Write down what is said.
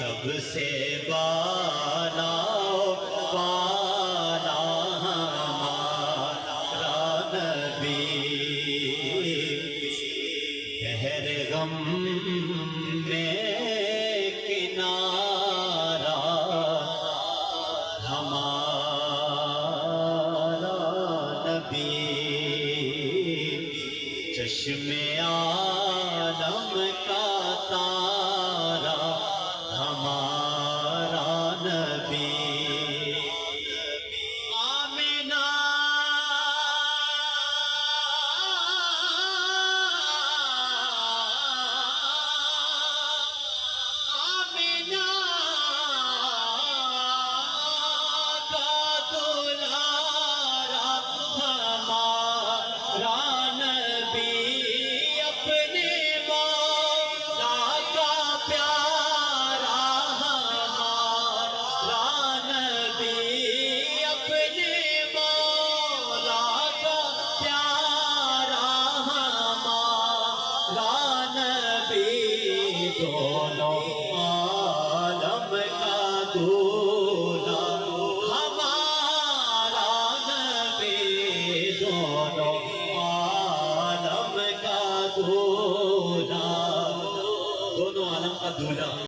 سب سے بالا بالا ہمارا نبی، بحر غم میں کنارہ ہمارا نبی، چشم عالم کا تارا ہمارا نبی۔ آمینہ آمینہ کا دلارا ہمارا نبی، اپنے مولا کا پیارا ہمارا نبی، اپنے مولا کا پیارا ہمارا نبی، دونوں عالم کا دولہا ہمارا نبی، دونوں عالم کا دولہا، دونوں عالم کا دولہا۔